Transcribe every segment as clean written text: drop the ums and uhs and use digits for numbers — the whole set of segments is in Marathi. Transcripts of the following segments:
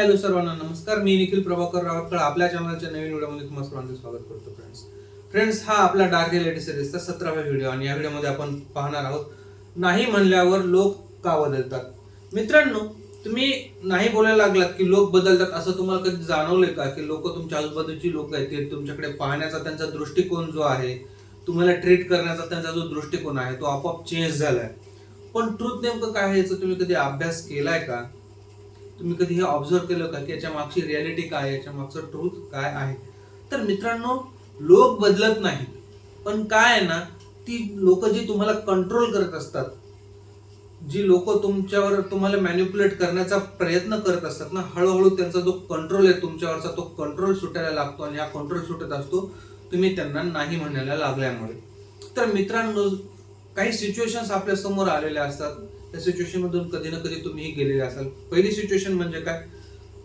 हॅलो सर्वांना नमस्कार. मी निखिल प्रभाकर रावतकर आपल्या चॅनलच्या नवीन व्हिडिओमध्ये तुम्हाला सर्वांचं स्वागत करतो. फ्रेंड्स हा आपला डार्क रियालिटी सिरीजचा 17वा व्हिडिओ आणि या व्हिडिओमध्ये आपण पाहणार आहोत नाही म्हणल्यावर लोक का बदलतात. मित्रांनो, तुम्ही नाही बोलायला लागलात की लोक बदलतात असं तुम्हाला कधी जाणवलंय का? की लोक तुमच्या आजूबाजूची लोक आहेत ते तुमच्याकडे पाहण्याचा त्यांचा दृष्टिकोन जो आहे, तुम्हाला ट्रीट करण्याचा त्यांचा जो दृष्टिकोन आहे तो आपोआप चेंज झालाय. पण ट्रूथ नेमकं काय आहे याचा तुम्ही कधी अभ्यास केलाय का? तुम्ही कधी हे ऑब्झर्व केलं का की याच्या मागची रियालिटी काय आहे, याच्या मागचं ट्रूथ काय आहे? तर मित्रांनो, लोक बदलत नाही, पण काय आहे ना, ती लोक जी तुम्हाला कंट्रोल करत असतात, जी लोक तुमच्यावर तुम्हाला मॅनिप्युलेट करण्याचा प्रयत्न करत असतात ना, हळूहळू त्यांचा जो कंट्रोल आहे तुमच्यावरचा तो कंट्रोल सुटायला लागतो आणि हा कंट्रोल सुटत असतो तुम्ही त्यांना नाही म्हणायला लागल्यामुळे. तर मित्रांनो, काही सिच्युएशन्स आपल्या समोर आलेल्या असतात. त्या सिच्युएशन मधून कधी ना कधी तुम्ही गेलेले असाल. पहिली सिच्युएशन म्हणजे काय,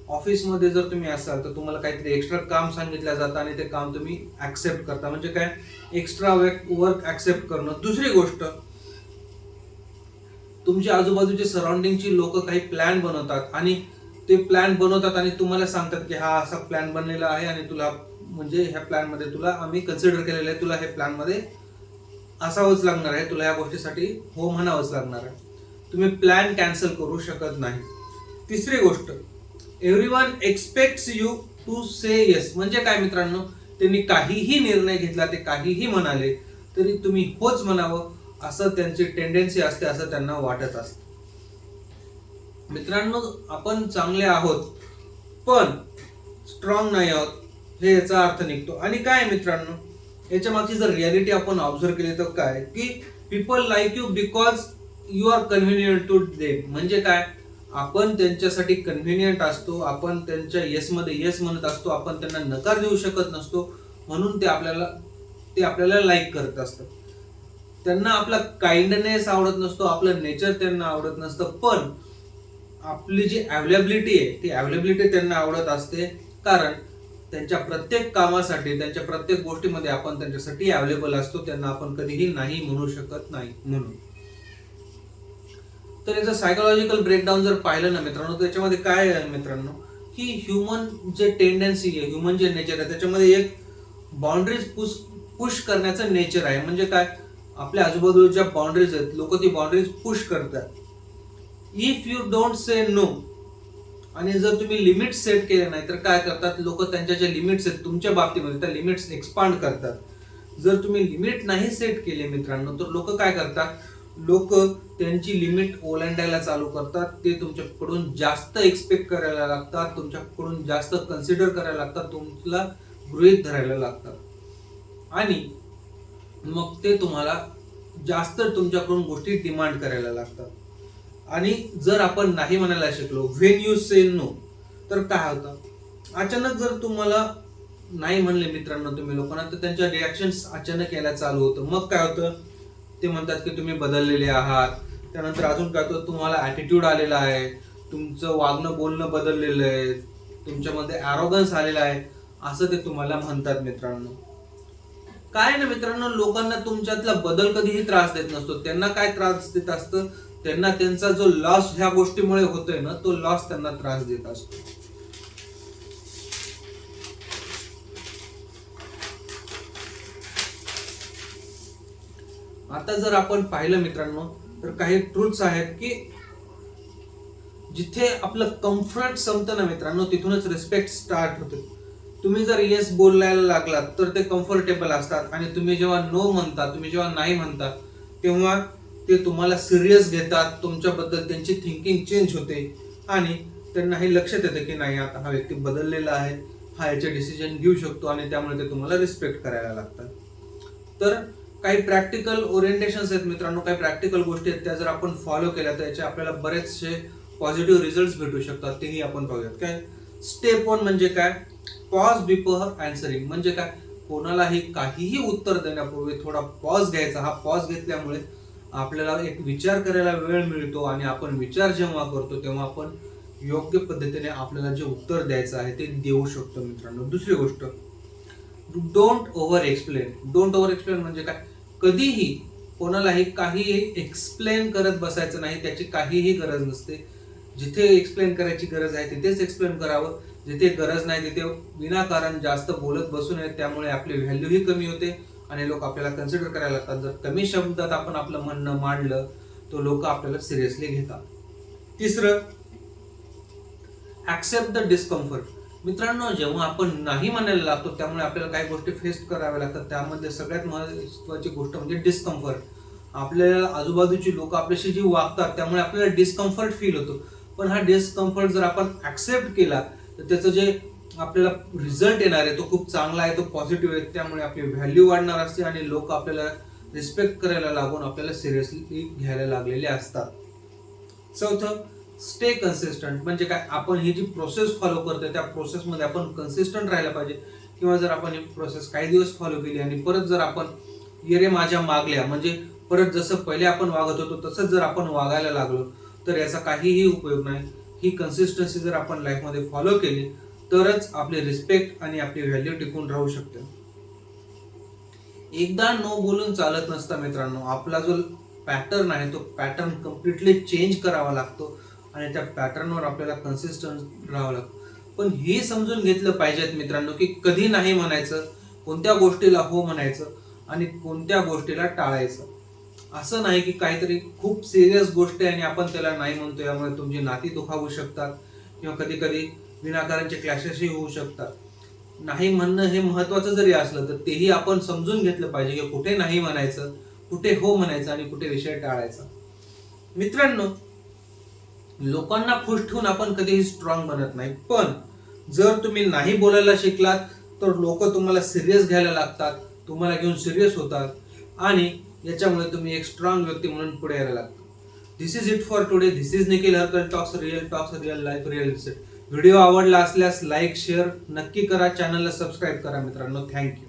ऑफिसमध्ये जर तुम्ही असाल तर तुम्हाला काहीतरी एक्स्ट्रा काम सांगितलं जातं आणि ते काम तुम्ही ऍक्सेप्ट करता. म्हणजे काय, एक्स्ट्रा वर्क ऍक्सेप्ट करणं. दुसरी गोष्ट, तुमच्या आजूबाजूचे सराउंडिंगची लोक काही प्लॅन बनवतात आणि ते प्लॅन बनवतात आणि तुम्हाला सांगतात की हा असा प्लॅन बनलेला आहे आणि तुला म्हणजे ह्या प्लॅन मध्ये तुला आम्ही कन्सिडर केलेलं आहे, तुला हे प्लॅन मध्ये असावंच लागणार आहे, तुला या गोष्टीसाठी हो म्हणावंच लागणार आहे. तुम्ही प्लॅन कॅन्सल करू शकत नाही. तिसरी गोष्ट, everyone expects you to say yes. म्हणजे काय मित्रांनो, त्यांनी काहीही निर्णय घेतला, ते काहीही म्हणाले तरी तुम्ही होच म्हणावं असं त्यांची टेंडेन्सी असते, असं त्यांना वाटत असतं. मित्रांनो, आपण चांगले आहोत पण स्ट्रॉंग नाही आहोत हे याचा अर्थ निघतो. आणि काय मित्रांनो, याच्या मागची जर रियालिटी आपण ऑब्झर्व केली तर काय की people like you because you are convenient to them. म्हणजे काय, आपण त्यांच्यासाठी कन्व्हिनियंट असतो, आपण त्यांच्या येस मध्ये येस म्हणत असतो, आपण त्यांना नकार देऊ शकत नसतो, म्हणून ते आपल्याला लाईक करत असतात. त्यांना आपला काइंडनेस आवडत नसतो, आपलं नेचर त्यांना आवडत नसतं, पण आपली जी अवेलेबिलिटी आहे ती अवेलेबिलिटी त्यांना आवडत असते. कारण त्यांच्या प्रत्येक कामासाठी, त्यांच्या प्रत्येक गोष्टीमध्ये आपण त्यांच्यासाठी अवेलेबल असतो, त्यांना आपण कधीही नाही म्हणू शकत नाही म्हणून. तर याचं सायकोलॉजिकल ब्रेकडाऊन जर पाहिलं ना मित्रांनो, त्याच्यामध्ये काय आहे मित्रांनो, की ह्युमन जे टेंडन्सी आहे, ह्युमन जे नेचर आहे, त्याच्यामध्ये एक बाउंड्रीज पुश करण्याचं नेचर आहे. म्हणजे काय, आपल्या आजूबाजूच्या बाउंड्रीज आहेत, लोक ती बाउंड्रीज पुश करतात. If you don't say no, आणि जर तुम्ही लिमिट सेट केले नाही तर काय करतात लोक, त्यांच्या ज्या लिमिट्स आहेत तुमच्या बाबतीमध्ये त्या लिमिट्स एक्सपांड करतात. जर तुम्ही लिमिट नाही सेट केले मित्रांनो तर लोक काय करतात, लोक त्यांची लिमिट ओलांडायला चालू करतात. ते तुमच्याकडून जास्त एक्सपेक्ट करायला लागतात, तुमच्याकडून जास्त कन्सिडर करायला लागतात, तुमला गृहीत धरायला लागतात आणि मग ते तुम्हाला जास्त तुमच्याकडून गोष्टी डिमांड करायला लागतात. आणि जर आपण नाही म्हणायला शिकलो, व्हेन यू से नो, तर काय होतं, अचानक जर तुम्हाला नाही म्हणले मित्रांनो तुम्ही लोकांना, तर त्यांच्या रिॲक्शन्स अचानक यायला चालू होतं. मग काय होतं, ते म्हणतात की तुम्ही बदललेले आहात. त्यानंतर अजून काय होतं, तुम्हाला ॲटिट्यूड आलेला आहे, तुमचं वागणं बोलणं बदललेलं आहे, तुमच्यामध्ये ॲरोगन्स आलेला आहे, असं ते तुम्हाला म्हणतात मित्रांनो. काय ना मित्रांनो, लोकांना तुमच्यातला बदल कधीही त्रास देत नसतो. त्यांना काय त्रास देत असतं, त्यांना त्यांचा जो लॉस ह्या गोष्टीमुळे होतोय ना, तो लॉस त्यांना त्रास देत असतो. आता जर आपण पाहिलं मित्रांनो तर काही ट्रूथ्स आहेत की जिथे आपलं कम्फर्ट संपतं ना मित्रांनो, तिथूनच रिस्पेक्ट स्टार्ट होते. तुम्ही जर येस बोलायला लागलात तर ते कम्फर्टेबल असतात आणि तुम्ही जेव्हा नो म्हणता, तुम्ही जेव्हा नाही म्हणता, तेव्हा ते तुम्हाला सिरियस घेतात, तुमच्याबद्दल त्यांची थिंकिंग चेंज होते आणि त्यांना हे लक्षात येतं की नाही, आता हा व्यक्ती बदललेला आहे, हा याचे डिसिजन घेऊ शकतो आणि त्यामुळे ते तुम्हाला रिस्पेक्ट करायला लागतात. तर काही प्रॅक्टिकल ओरिएंटेशन्स आहेत मित्रांनो, काही प्रॅक्टिकल गोष्टी आहेत, त्या जर आपण फॉलो केल्या तर याचे आपल्याला बरेचसे पॉझिटिव्ह रिझल्ट भेटू शकतात. तेही आपण पाहूयात. काय, स्टेप 1 म्हणजे काय, पॉज बिफोर अँसरिंग. म्हणजे काय, कोणालाही काहीही उत्तर देण्यापूर्वी थोडा पॉज घ्यायचा. हा पॉज घेतल्यामुळे आपल्याला एक विचार करायला वेळ मिळतो आणि आपण विचार जेव्हा करतो तेव्हा आपण योग्य पद्धतीने आपल्याला जे उत्तर द्यायचं आहे ते देऊ शकतो मित्रांनो. दुसरी गोष्ट, don't over explain. Don't over explain म्हणजे काय, कधीही कोणालाही काही एक्सप्लेन करत बसायचं नाही, त्याची काहीही गरज नसते. जिथे एक्सप्लेन करायची गरज आहे तिथेच एक्सप्लेन करावं, जिथे गरज नाही तिथे विनाकारण जास्त बोलत बसू नये, त्यामुळे आपली व्हॅल्यूही कमी होते आणि लोक आपल्याला कन्सिडर करायला लागतात. जर कमी शब्दात आपण आपलं म्हणणं मांडलं तर लोक आपल्याला सिरियसली घेतात. तिसरं, ऍक्सेप्ट द डिस्कम्फर्ट. मित्रांनो, जेव्हा आपण नाही म्हणायला लागतो त्यामुळे आपल्याला काही गोष्टी फेस कराव्या लागतात. त्यामध्ये सगळ्यात महत्त्वाची गोष्ट म्हणजे डिस्कम्फर्ट. आपल्याला आजूबाजूची लोक आपल्याशी जी वागतात त्यामुळे आपल्याला डिस्कम्फर्ट फील होतो. पण हा डिस्कम्फर्ट जर आपण ऍक्सेप्ट केला तर त्याचं जे आपल्याला रिझल्ट येणार आहे तो खूप चांगला आहे, तो पॉझिटिव्ह आहे. त्यामुळे आपली व्हॅल्यू वाढणार असते आणि लोक आपल्याला रिस्पेक्ट करायला लागून आपल्याला सिरियसली घ्यायला लागलेले असतात. चौथं, स्टे कन्सिस्टंट. म्हणजे काय, आपण ही जी प्रोसेस फॉलो करतोय त्या प्रोसेसमध्ये आपण कन्सिस्टंट राहायला पाहिजे. किंवा जर आपण ही प्रोसेस काही दिवस फॉलो केली आणि परत जर आपण येरे माझ्या मागल्या म्हणजे परत जसं पहिले आपण वागत होतो तसंच जर आपण वागायला लागलो तर याचा काहीही उपयोग नाही. ही कन्सिस्टन्सी जर आपण लाईफमध्ये फॉलो केली तरच आपली रिस्पेक्ट आणि आपली व्हॅल्यू टिकून राहू शकते. एकदा नो बोलून चालत नसतं मित्रांनो. आपला जो पॅटर्न आहे तो पॅटर्न कम्प्लिटली चेंज करावा लागतो आणि त्या पॅटर्नवर आपल्याला कन्सिस्टंट राहावं लागतं. पण हे समजून घेतलं पाहिजेत मित्रांनो की कधी नाही म्हणायचं, कोणत्या गोष्टीला हो म्हणायचं आणि कोणत्या गोष्टीला टाळायचं. असं नाही की काहीतरी खूप सिरियस गोष्ट आहे आणि आपण त्याला नाही म्हणतो, यामुळे तुमची नाती दुखावू शकतात किंवा कधी कधी विनाकारांचे क्लॅशेसही होऊ शकतात. नाही म्हणणं हे महत्वाचं जरी असलं तर तेही आपण समजून घेतलं पाहिजे की कुठे नाही म्हणायचं, कुठे हो म्हणायचं आणि कुठे विषय टाळायचा. मित्रांनो, लोकांना खुश ठेवून आपण कधीही स्ट्रॉंग बनत नाही. पण जर तुम्ही नाही बोलायला शिकलात तर लोक तुम्हाला सिरियस घ्यायला लागतात, तुम्हाला घेऊन सिरियस होतात आणि याच्यामुळे तुम्ही एक स्ट्रॉंग व्यक्ती म्हणून पुढे यायला लागता. This is it for today. This is Nikhil Harkal talks, real life, real estate. Video आवडला असल्यास लाईक शेअर नक्की करा, चॅनलला सबस्क्राईब करा मित्रांनो. थँक्यू.